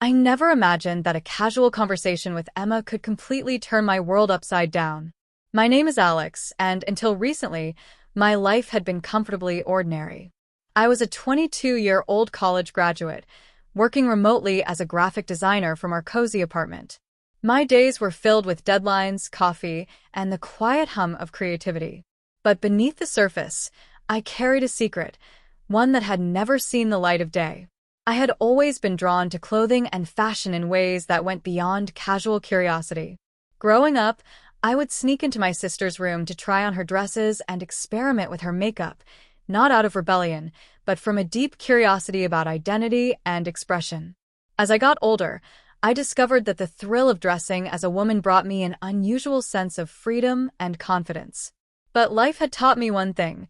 I never imagined that a casual conversation with Emma could completely turn my world upside down. My name is Alex, and until recently, my life had been comfortably ordinary. I was a 22-year-old college graduate, working remotely as a graphic designer from our cozy apartment. My days were filled with deadlines, coffee, and the quiet hum of creativity. But beneath the surface, I carried a secret, one that had never seen the light of day. I had always been drawn to clothing and fashion in ways that went beyond casual curiosity. Growing up, I would sneak into my sister's room to try on her dresses and experiment with her makeup, not out of rebellion, but from a deep curiosity about identity and expression. As I got older, I discovered that the thrill of dressing as a woman brought me an unusual sense of freedom and confidence. But life had taught me one thing: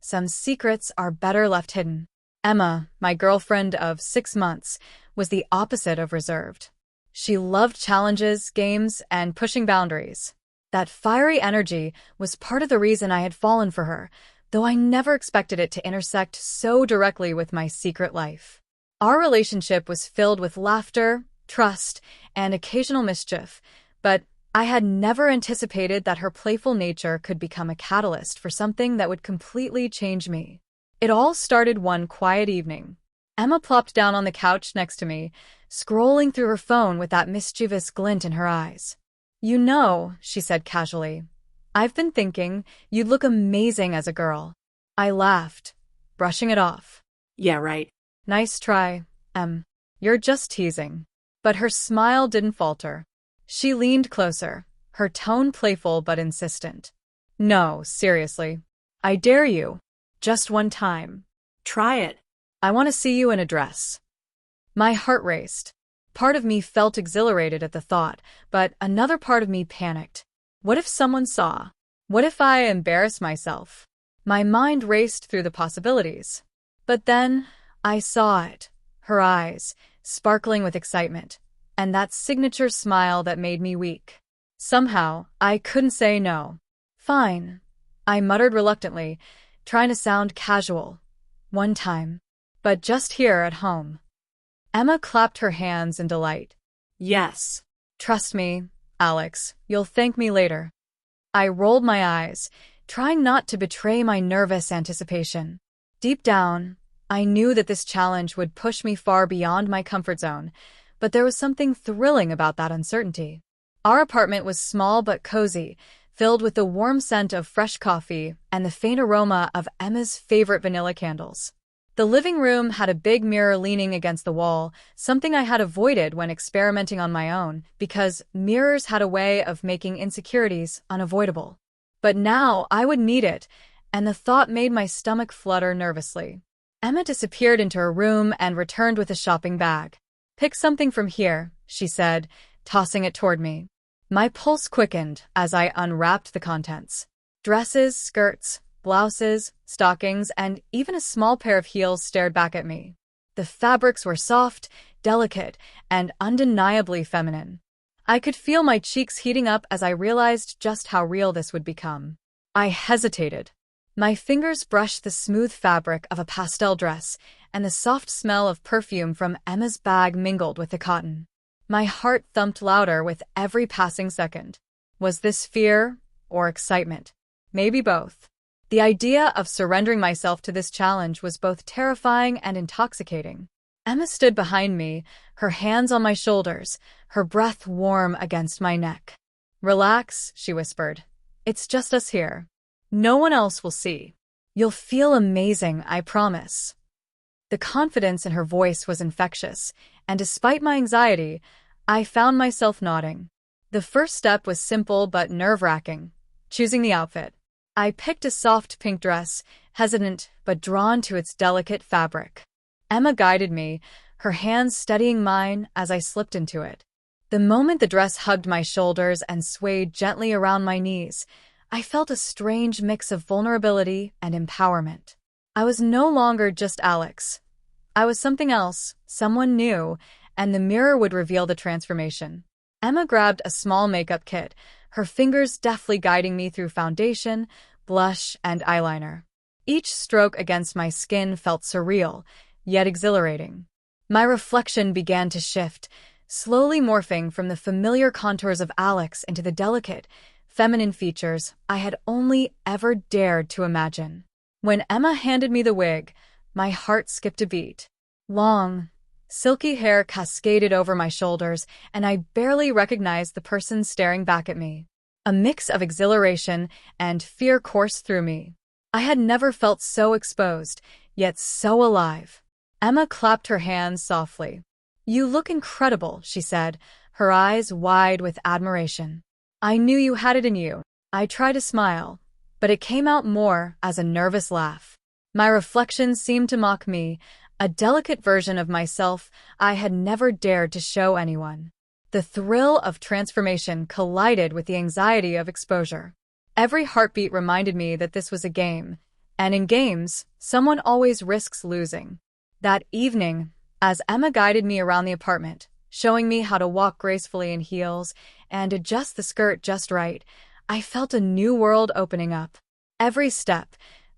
some secrets are better left hidden. Emma, my girlfriend of 6 months, was the opposite of reserved. She loved challenges, games, and pushing boundaries. That fiery energy was part of the reason I had fallen for her, though I never expected it to intersect so directly with my secret life. Our relationship was filled with laughter, trust, and occasional mischief, but I had never anticipated that her playful nature could become a catalyst for something that would completely change me. It all started one quiet evening. Emma plopped down on the couch next to me, scrolling through her phone with that mischievous glint in her eyes. "You know," she said casually, "I've been thinking you'd look amazing as a girl." I laughed, brushing it off. Yeah, right. "Nice try, Em. You're just teasing." But her smile didn't falter. She leaned closer, her tone playful but insistent. "No, seriously. I dare you. Just one time. Try it. I want to see you in a dress." My heart raced. Part of me felt exhilarated at the thought, but another part of me panicked. What if someone saw? What if I embarrassed myself? My mind raced through the possibilities. But then I saw it, her eyes, sparkling with excitement, and that signature smile that made me weak. Somehow, I couldn't say no. "Fine," I muttered reluctantly, trying to sound casual. "One time. But just here at home." Emma clapped her hands in delight. Yes. "Trust me, Alex, you'll thank me later." I rolled my eyes, trying not to betray my nervous anticipation. Deep down, I knew that this challenge would push me far beyond my comfort zone, but there was something thrilling about that uncertainty. Our apartment was small but cozy, filled with the warm scent of fresh coffee and the faint aroma of Emma's favorite vanilla candles. The living room had a big mirror leaning against the wall, something I had avoided when experimenting on my own, because mirrors had a way of making insecurities unavoidable. But now I would need it, and the thought made my stomach flutter nervously. Emma disappeared into her room and returned with a shopping bag. "Pick something from here," she said, tossing it toward me. My pulse quickened as I unwrapped the contents. Dresses, skirts, blouses, stockings, and even a small pair of heels stared back at me. The fabrics were soft, delicate, and undeniably feminine. I could feel my cheeks heating up as I realized just how real this would become. I hesitated. My fingers brushed the smooth fabric of a pastel dress, and the soft smell of perfume from Emma's bag mingled with the cotton. My heart thumped louder with every passing second. Was this fear or excitement? Maybe both. The idea of surrendering myself to this challenge was both terrifying and intoxicating. Emma stood behind me, her hands on my shoulders, her breath warm against my neck. "Relax," she whispered. "It's just us here. No one else will see. You'll feel amazing, I promise." The confidence in her voice was infectious, and despite my anxiety, I found myself nodding. The first step was simple but nerve-wracking: choosing the outfit. I picked a soft pink dress, hesitant but drawn to its delicate fabric. Emma guided me, her hands steadying mine as I slipped into it. The moment the dress hugged my shoulders and swayed gently around my knees, I felt a strange mix of vulnerability and empowerment. I was no longer just Alex. I was something else, someone new, and the mirror would reveal the transformation. Emma grabbed a small makeup kit, her fingers deftly guiding me through foundation, blush, and eyeliner. Each stroke against my skin felt surreal, yet exhilarating. My reflection began to shift, slowly morphing from the familiar contours of Alex into the delicate, feminine features I had only ever dared to imagine. When Emma handed me the wig, my heart skipped a beat. Long, silky hair cascaded over my shoulders, and I barely recognized the person staring back at me. A mix of exhilaration and fear coursed through me. I had never felt so exposed, yet so alive. Emma clapped her hands softly. "You look incredible," she said, her eyes wide with admiration. "I knew you had it in you." I tried to smile, but it came out more as a nervous laugh. My reflection seemed to mock me, a delicate version of myself I had never dared to show anyone. The thrill of transformation collided with the anxiety of exposure. Every heartbeat reminded me that this was a game, and in games, someone always risks losing. That evening, as Emma guided me around the apartment, showing me how to walk gracefully in heels and adjust the skirt just right, I felt a new world opening up. Every step,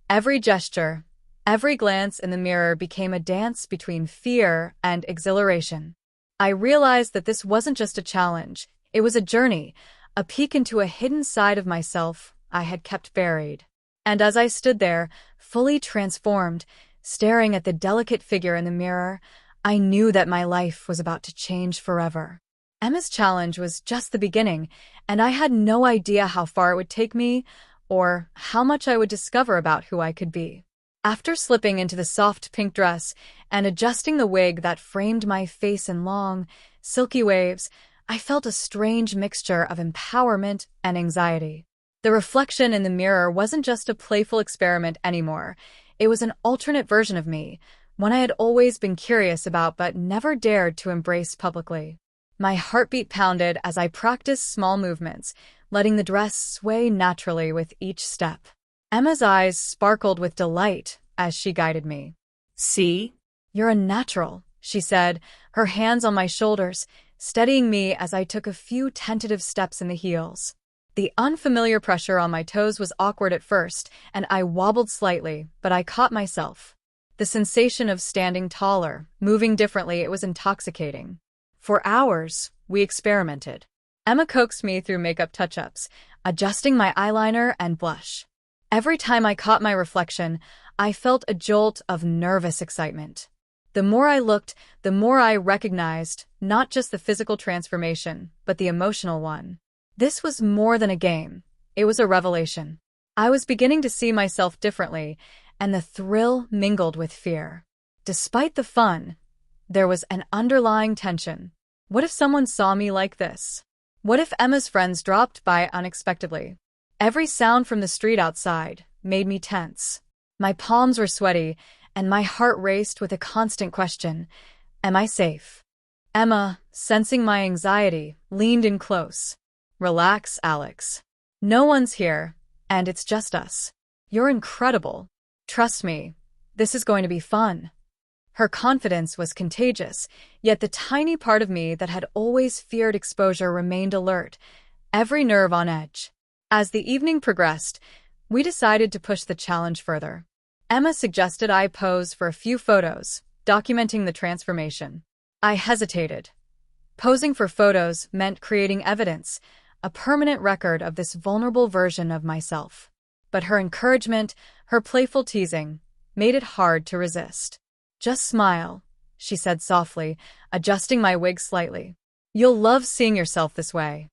every gesture, every glance in the mirror became a dance between fear and exhilaration. I realized that this wasn't just a challenge, it was a journey, a peek into a hidden side of myself I had kept buried. And as I stood there, fully transformed, staring at the delicate figure in the mirror, I knew that my life was about to change forever. Emma's challenge was just the beginning, and I had no idea how far it would take me or how much I would discover about who I could be. After slipping into the soft pink dress and adjusting the wig that framed my face in long, silky waves, I felt a strange mixture of empowerment and anxiety. The reflection in the mirror wasn't just a playful experiment anymore. It was an alternate version of me, one I had always been curious about but never dared to embrace publicly. My heartbeat pounded as I practiced small movements, letting the dress sway naturally with each step. Emma's eyes sparkled with delight as she guided me. "See? "You're a natural," she said, her hands on my shoulders, steadying me as I took a few tentative steps in the heels. The unfamiliar pressure on my toes was awkward at first, and I wobbled slightly, but I caught myself. The sensation of standing taller, moving differently, it was intoxicating. For hours, we experimented. Emma coaxed me through makeup touch-ups, adjusting my eyeliner and blush. Every time I caught my reflection, I felt a jolt of nervous excitement. The more I looked, the more I recognized not just the physical transformation, but the emotional one. This was more than a game. It was a revelation. I was beginning to see myself differently, and the thrill mingled with fear. Despite the fun, there was an underlying tension. What if someone saw me like this? What if Emma's friends dropped by unexpectedly? Every sound from the street outside made me tense. My palms were sweaty, and my heart raced with a constant question: am I safe? Emma, sensing my anxiety, leaned in close. "Relax, Alex. No one's here, and it's just us. You're incredible. Trust me, this is going to be fun." Her confidence was contagious, yet the tiny part of me that had always feared exposure remained alert, every nerve on edge. As the evening progressed, we decided to push the challenge further. Emma suggested I pose for a few photos, documenting the transformation. I hesitated. Posing for photos meant creating evidence, a permanent record of this vulnerable version of myself. But her encouragement, her playful teasing, made it hard to resist. "Just smile," she said softly, adjusting my wig slightly. "You'll love seeing yourself this way."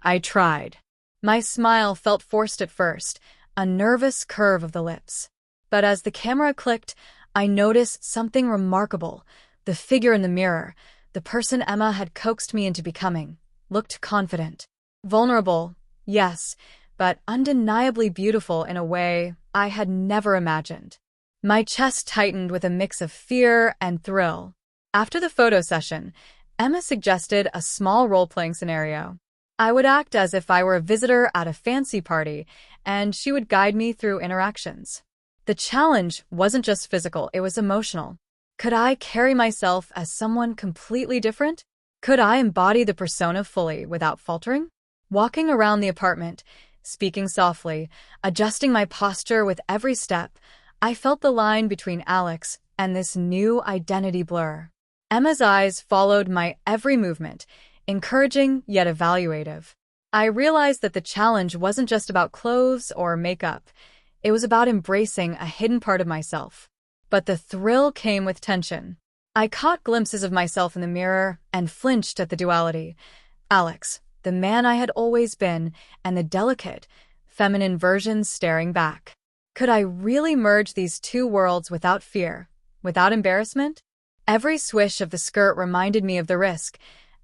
I tried. My smile felt forced at first, a nervous curve of the lips. But as the camera clicked, I noticed something remarkable. The figure in the mirror, the person Emma had coaxed me into becoming, looked confident. Vulnerable, yes, but undeniably beautiful in a way I had never imagined. My chest tightened with a mix of fear and thrill. After the photo session, Emma suggested a small role-playing scenario. I would act as if I were a visitor at a fancy party, and she would guide me through interactions. The challenge wasn't just physical, it was emotional. Could I carry myself as someone completely different? Could I embody the persona fully without faltering? Walking around the apartment, speaking softly, adjusting my posture with every step, I felt the line between Alex and this new identity blur. Emma's eyes followed my every movement, encouraging yet evaluative. I realized that the challenge wasn't just about clothes or makeup. It was about embracing a hidden part of myself. But the thrill came with tension. I caught glimpses of myself in the mirror and flinched at the duality. Alex, the man I had always been, and the delicate, feminine version staring back. Could I really merge these two worlds without fear, without embarrassment? Every swish of the skirt reminded me of the risk.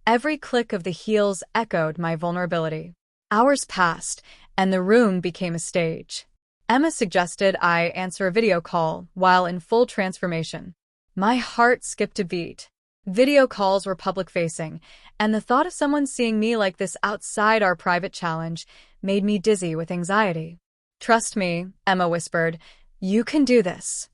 Every click of the heels echoed my vulnerability. Hours passed, and the room became a stage. Emma suggested I answer a video call while in full transformation. My heart skipped a beat. Video calls were public-facing, and the thought of someone seeing me like this outside our private challenge made me dizzy with anxiety. "Trust me," Emma whispered. "You can do this."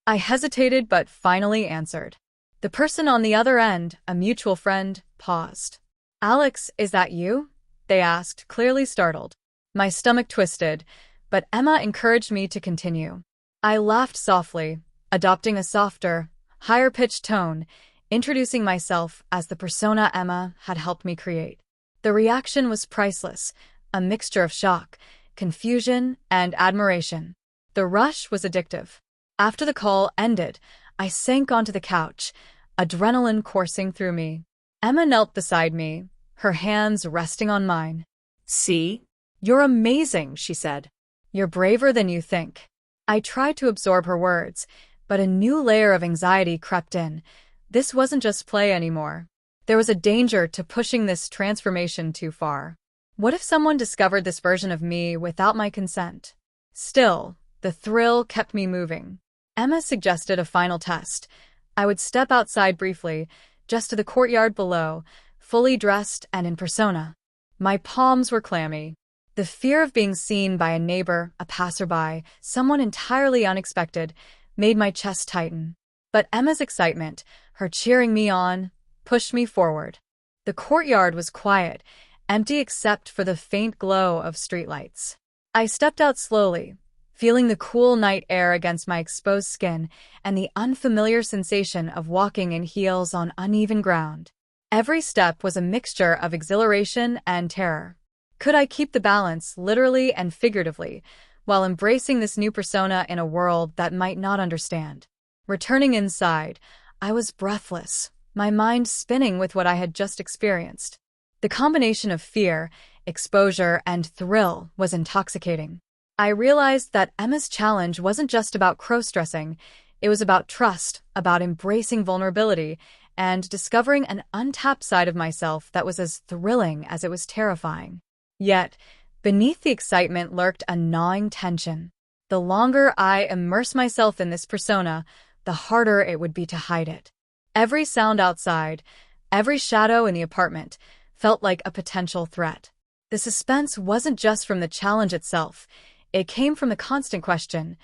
I hesitated but finally answered. The person on the other end, a mutual friend, paused. "Alex, is that you?" they asked, clearly startled. My stomach twisted, but Emma encouraged me to continue. I laughed softly, adopting a softer, higher-pitched tone, introducing myself as the persona Emma had helped me create. The reaction was priceless, a mixture of shock, confusion, and admiration. The rush was addictive. After the call ended, I sank onto the couch, adrenaline coursing through me. Emma knelt beside me, her hands resting on mine. "See? "You're amazing," she said. "You're braver than you think." I tried to absorb her words, but a new layer of anxiety crept in. This wasn't just play anymore. There was a danger to pushing this transformation too far. What if someone discovered this version of me without my consent? Still, the thrill kept me moving. Emma suggested a final test. I would step outside briefly, just to the courtyard below, fully dressed and in persona. My palms were clammy. The fear of being seen by a neighbor, a passerby, someone entirely unexpected, made my chest tighten. But Emma's excitement, her cheering me on, pushed me forward. The courtyard was quiet, empty except for the faint glow of streetlights. I stepped out slowly, feeling the cool night air against my exposed skin and the unfamiliar sensation of walking in heels on uneven ground. Every step was a mixture of exhilaration and terror. Could I keep the balance, literally and figuratively, while embracing this new persona in a world that might not understand? Returning inside, I was breathless, my mind spinning with what I had just experienced. The combination of fear, exposure, and thrill was intoxicating. I realized that Emma's challenge wasn't just about crossdressing. It was about trust, about embracing vulnerability, and discovering an untapped side of myself that was as thrilling as it was terrifying. Yet, beneath the excitement lurked a gnawing tension. The longer I immersed myself in this persona, the harder it would be to hide it. Every sound outside, every shadow in the apartment, felt like a potential threat. The suspense wasn't just from the challenge itself. It came from the constant question,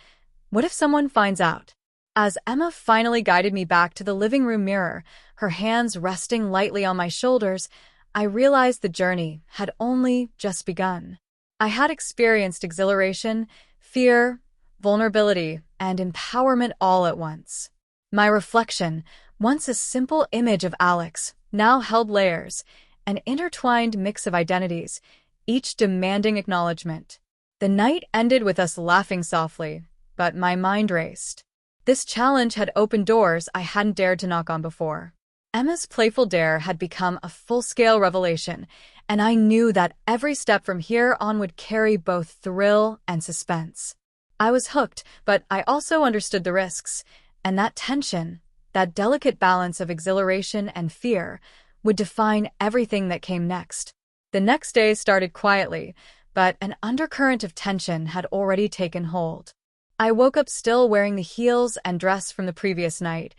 what if someone finds out? As Emma finally guided me back to the living room mirror, her hands resting lightly on my shoulders, I realized the journey had only just begun. I had experienced exhilaration, fear, vulnerability, and empowerment all at once. My reflection, once a simple image of Alex, now held layers, an intertwined mix of identities, each demanding acknowledgement. The night ended with us laughing softly, but my mind raced. This challenge had opened doors I hadn't dared to knock on before. Emma's playful dare had become a full-scale revelation, and I knew that every step from here on would carry both thrill and suspense. I was hooked, but I also understood the risks, and that tension, that delicate balance of exhilaration and fear, would define everything that came next. The next day started quietly, but an undercurrent of tension had already taken hold. I woke up still wearing the heels and dress from the previous night.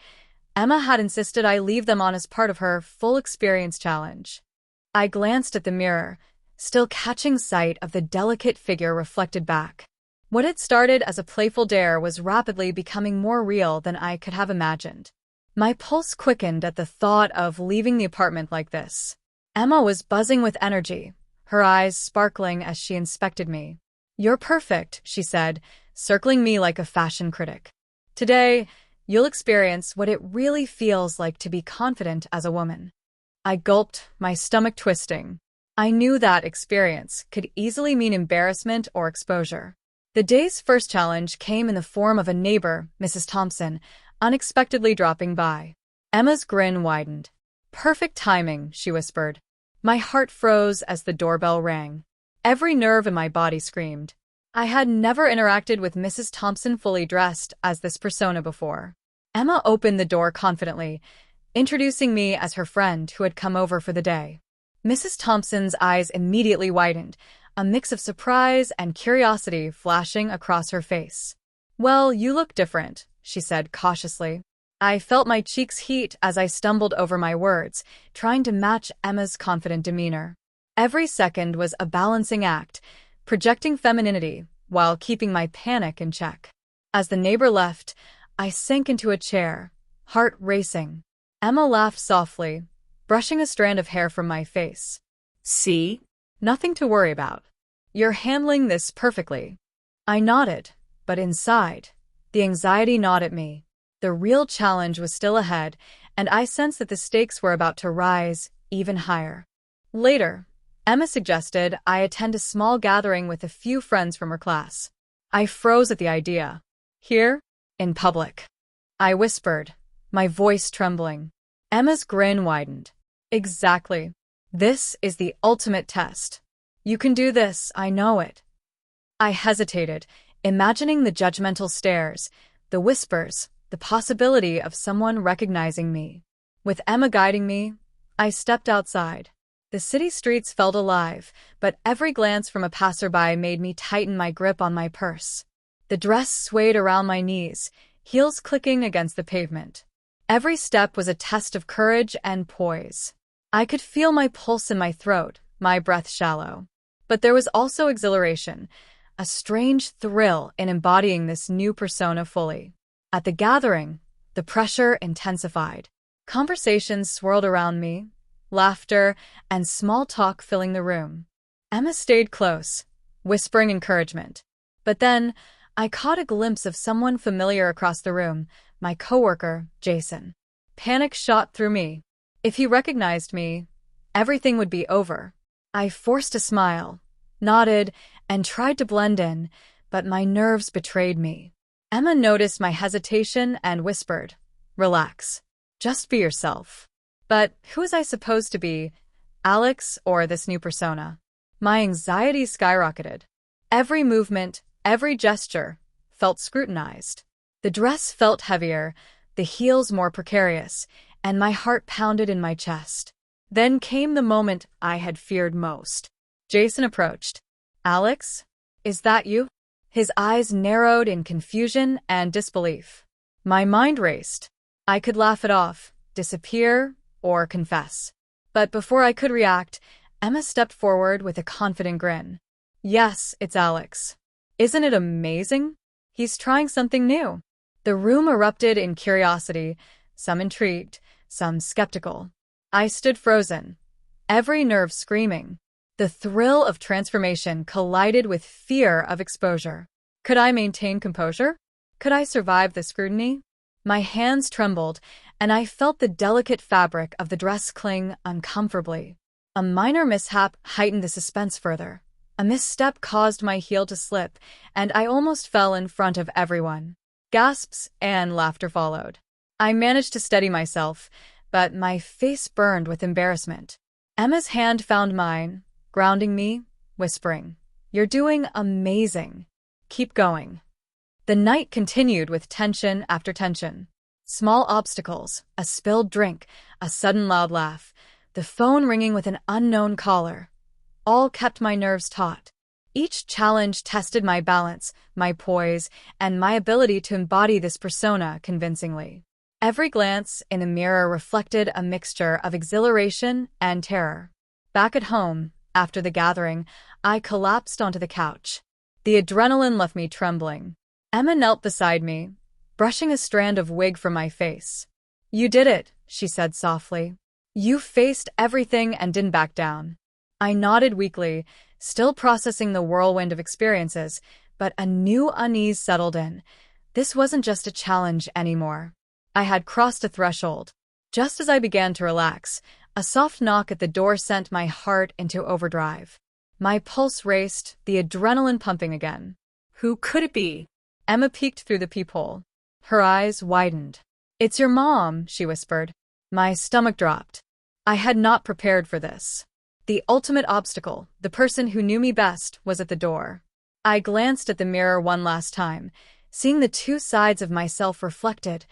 Emma had insisted I leave them on as part of her full experience challenge. I glanced at the mirror, still catching sight of the delicate figure reflected back. What had started as a playful dare was rapidly becoming more real than I could have imagined. My pulse quickened at the thought of leaving the apartment like this. Emma was buzzing with energy, her eyes sparkling as she inspected me. "You're perfect," she said, circling me like a fashion critic. "Today, You'll experience what it really feels like to be confident as a woman. I gulped, my stomach twisting. I knew that experience could easily mean embarrassment or exposure. The day's first challenge came in the form of a neighbor, Mrs. Thompson, unexpectedly dropping by. Emma's grin widened. "Perfect timing," she whispered. My heart froze as the doorbell rang. Every nerve in my body screamed. I had never interacted with Mrs. Thompson fully dressed as this persona before. Emma opened the door confidently, introducing me as her friend who had come over for the day. Mrs. Thompson's eyes immediately widened, a mix of surprise and curiosity flashing across her face. "Well, you look different," she said cautiously. I felt my cheeks heat as I stumbled over my words, trying to match Emma's confident demeanor. Every second was a balancing act, projecting femininity while keeping my panic in check. As the neighbor left, I sank into a chair, heart racing. Emma laughed softly, brushing a strand of hair from my face. "See? Nothing to worry about. You're handling this perfectly." I nodded, but inside, the anxiety gnawed at me. The real challenge was still ahead, and I sensed that the stakes were about to rise even higher. Later, Emma suggested I attend a small gathering with a few friends from her class. I froze at the idea. "Here? In public?" I whispered, my voice trembling. Emma's grin widened. "Exactly. This is the ultimate test. You can do this, I know it." I hesitated, imagining the judgmental stares, the whispers, the possibility of someone recognizing me. With Emma guiding me, I stepped outside. The city streets felt alive, but every glance from a passerby made me tighten my grip on my purse. The dress swayed around my knees, heels clicking against the pavement. Every step was a test of courage and poise. I could feel my pulse in my throat, my breath shallow. But there was also exhilaration, a strange thrill in embodying this new persona fully. At the gathering, the pressure intensified. Conversations swirled around me, laughter and small talk filling the room. Emma stayed close, whispering encouragement. But then, I caught a glimpse of someone familiar across the room, my coworker, Jason. Panic shot through me. If he recognized me, everything would be over. I forced a smile, nodded, and tried to blend in, but my nerves betrayed me. Emma noticed my hesitation and whispered, "Relax. Just be yourself." But who was I supposed to be, Alex or this new persona? My anxiety skyrocketed. Every movement, every gesture, felt scrutinized. The dress felt heavier, the heels more precarious, and my heart pounded in my chest. Then came the moment I had feared most. Jason approached. "Alex, is that you?" His eyes narrowed in confusion and disbelief. My mind raced. I could laugh it off, disappear, or confess. But before I could react, Emma stepped forward with a confident grin. "Yes, it's Alex. Isn't it amazing? He's trying something new." The room erupted in curiosity, some intrigued, some skeptical. I stood frozen, every nerve screaming. The thrill of transformation collided with fear of exposure. Could I maintain composure? Could I survive the scrutiny? My hands trembled, and I felt the delicate fabric of the dress cling uncomfortably. A minor mishap heightened the suspense further. A misstep caused my heel to slip, and I almost fell in front of everyone. Gasps and laughter followed. I managed to steady myself, but my face burned with embarrassment. Emma's hand found mine, grounding me, whispering, "You're doing amazing. Keep going." The night continued with tension after tension. Small obstacles, a spilled drink, a sudden loud laugh, the phone ringing with an unknown caller, all kept my nerves taut. Each challenge tested my balance, my poise, and my ability to embody this persona convincingly. Every glance in the mirror reflected a mixture of exhilaration and terror. Back at home, after the gathering, I collapsed onto the couch. The adrenaline left me trembling. Emma knelt beside me, brushing a strand of wig from my face. "You did it," she said softly. "You faced everything and didn't back down." I nodded weakly, still processing the whirlwind of experiences, but a new unease settled in. This wasn't just a challenge anymore. I had crossed a threshold. Just as I began to relax, a soft knock at the door sent my heart into overdrive. My pulse raced, the adrenaline pumping again. Who could it be? Emma peeked through the peephole. Her eyes widened. "It's your mom," she whispered. My stomach dropped. I had not prepared for this. The ultimate obstacle, the person who knew me best, was at the door. I glanced at the mirror one last time, seeing the two sides of myself reflected.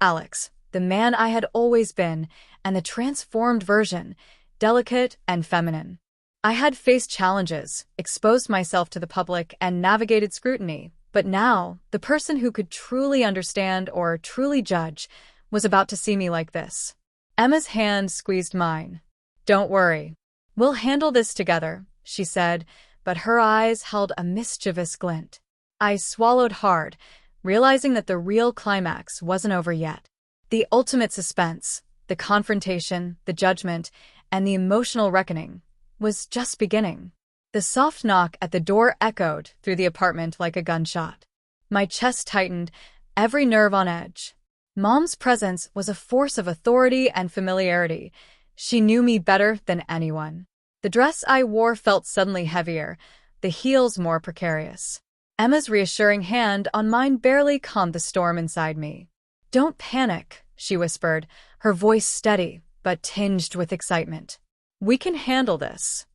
Alex, the man I had always been, and the transformed version, delicate and feminine. I had faced challenges, exposed myself to the public, and navigated scrutiny, but now, the person who could truly understand or truly judge was about to see me like this. Emma's hand squeezed mine. "Don't worry. We'll handle this together," she said, but her eyes held a mischievous glint. I swallowed hard, realizing that the real climax wasn't over yet. The ultimate suspense, the confrontation, the judgment, and the emotional reckoning was just beginning. The soft knock at the door echoed through the apartment like a gunshot. My chest tightened, every nerve on edge. Mom's presence was a force of authority and familiarity. She knew me better than anyone. The dress I wore felt suddenly heavier, the heels more precarious. Emma's reassuring hand on mine barely calmed the storm inside me. "Don't panic," she whispered, her voice steady but tinged with excitement. "We can handle this."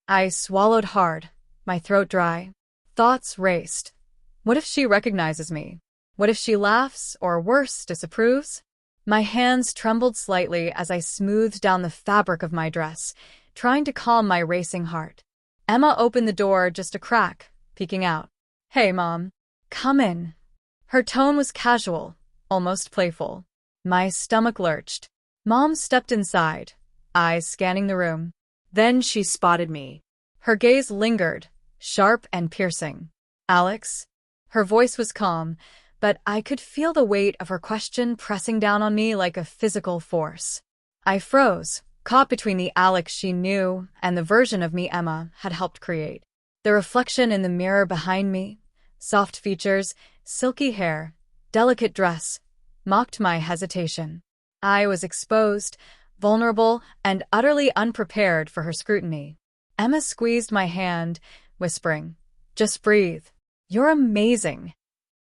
I swallowed hard, my throat dry. Thoughts raced. What if she recognizes me? What if she laughs, or worse, disapproves? My hands trembled slightly as I smoothed down the fabric of my dress, trying to calm my racing heart. Emma opened the door just a crack, peeking out. "Hey, Mom. Come in." Her tone was casual, almost playful. My stomach lurched. Mom stepped inside, eyes scanning the room. Then she spotted me. Her gaze lingered, sharp and piercing. "Alex?" Her voice was calm, but I could feel the weight of her question pressing down on me like a physical force. I froze, caught between the Alex she knew and the version of me Emma had helped create. The reflection in the mirror behind me, soft features, silky hair, delicate dress, mocked my hesitation. I was exposed, vulnerable, and utterly unprepared for her scrutiny. Emma squeezed my hand, whispering, "Just breathe. You're amazing."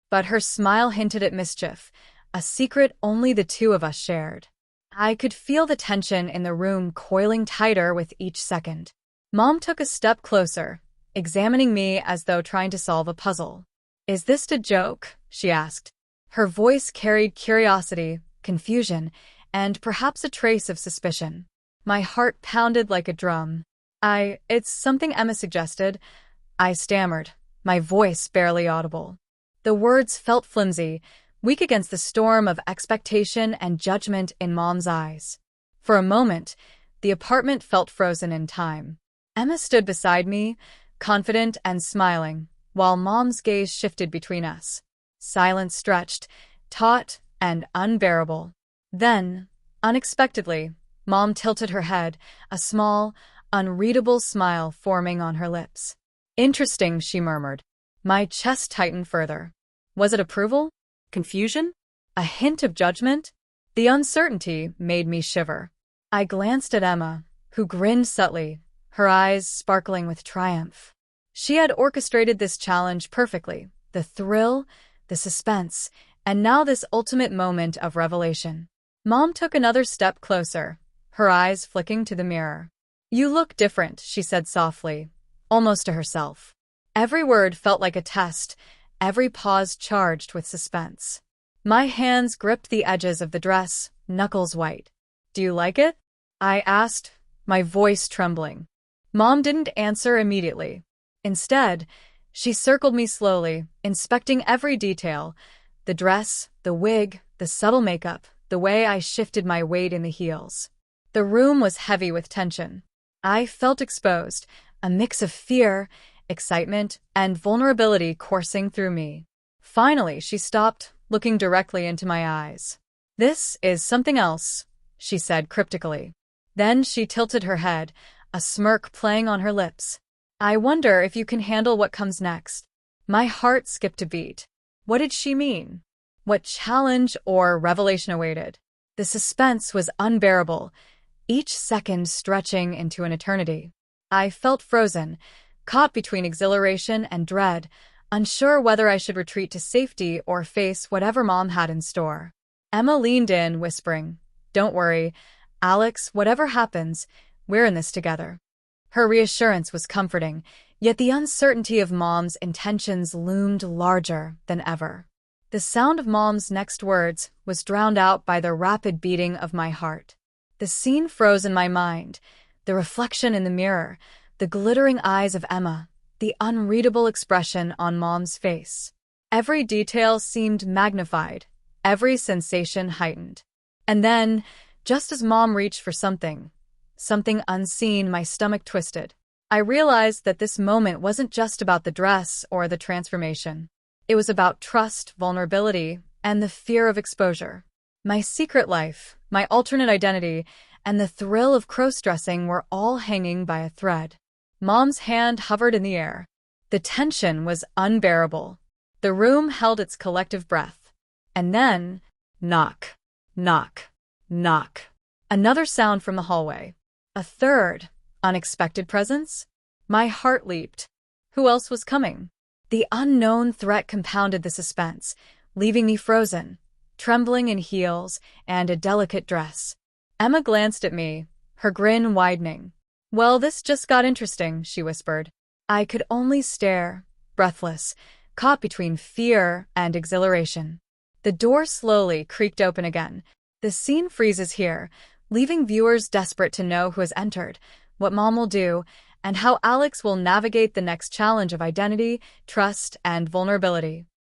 But her smile hinted at mischief, a secret only the two of us shared. I could feel the tension in the room coiling tighter with each second. Mom took a step closer, examining me as though trying to solve a puzzle. "Is this a joke?" she asked. Her voice carried curiosity, confusion, and perhaps a trace of suspicion. My heart pounded like a drum. It's something Emma suggested," I stammered, my voice barely audible. The words felt flimsy, weak against the storm of expectation and judgment in Mom's eyes. For a moment, the apartment felt frozen in time. Emma stood beside me, confident and smiling, while Mom's gaze shifted between us. Silence stretched, taut and unbearable. Then, unexpectedly, Mom tilted her head, a small, unreadable smile forming on her lips. "Interesting," she murmured. My chest tightened further. Was it approval? Confusion? A hint of judgment? The uncertainty made me shiver. I glanced at Emma, who grinned subtly, her eyes sparkling with triumph. She had orchestrated this challenge perfectly, the thrill, the suspense, and now this ultimate moment of revelation. Mom took another step closer, her eyes flicking to the mirror. "You look different," she said softly, almost to herself. Every word felt like a test, every pause charged with suspense. My hands gripped the edges of the dress, knuckles white. "Do you like it?" I asked, my voice trembling. Mom didn't answer immediately. Instead, she circled me slowly, inspecting every detail, the dress, the wig, the subtle makeup, the way I shifted my weight in the heels. The room was heavy with tension. I felt exposed, a mix of fear, excitement, and vulnerability coursing through me. Finally, she stopped, looking directly into my eyes. "This is something else," she said cryptically. Then she tilted her head, a smirk playing on her lips. "I wonder if you can handle what comes next." My heart skipped a beat. What did she mean? What challenge or revelation awaited? The suspense was unbearable, each second stretching into an eternity. I felt frozen, caught between exhilaration and dread, unsure whether I should retreat to safety or face whatever Mom had in store. Emma leaned in, whispering, "Don't worry, Alex, whatever happens, we're in this together." Her reassurance was comforting, yet the uncertainty of Mom's intentions loomed larger than ever. The sound of Mom's next words was drowned out by the rapid beating of my heart. The scene froze in my mind, the reflection in the mirror, the glittering eyes of Emma, the unreadable expression on Mom's face. Every detail seemed magnified, every sensation heightened. And then, just as Mom reached for something unseen, my stomach twisted. I realized that this moment wasn't just about the dress or the transformation. It was about trust, vulnerability, and the fear of exposure. My secret life, my alternate identity, and the thrill of crossdressing were all hanging by a thread. Mom's hand hovered in the air. The tension was unbearable. The room held its collective breath. And then, knock, knock, knock. Another sound from the hallway. A third, unexpected presence? My heart leaped. Who else was coming? The unknown threat compounded the suspense, leaving me frozen, trembling in heels and a delicate dress. Emma glanced at me, her grin widening. "Well, this just got interesting," she whispered. I could only stare, breathless, caught between fear and exhilaration. The door slowly creaked open again. The scene freezes here, leaving viewers desperate to know who has entered, what Mom will do, and how Alex will navigate the next challenge of identity, trust, and vulnerability.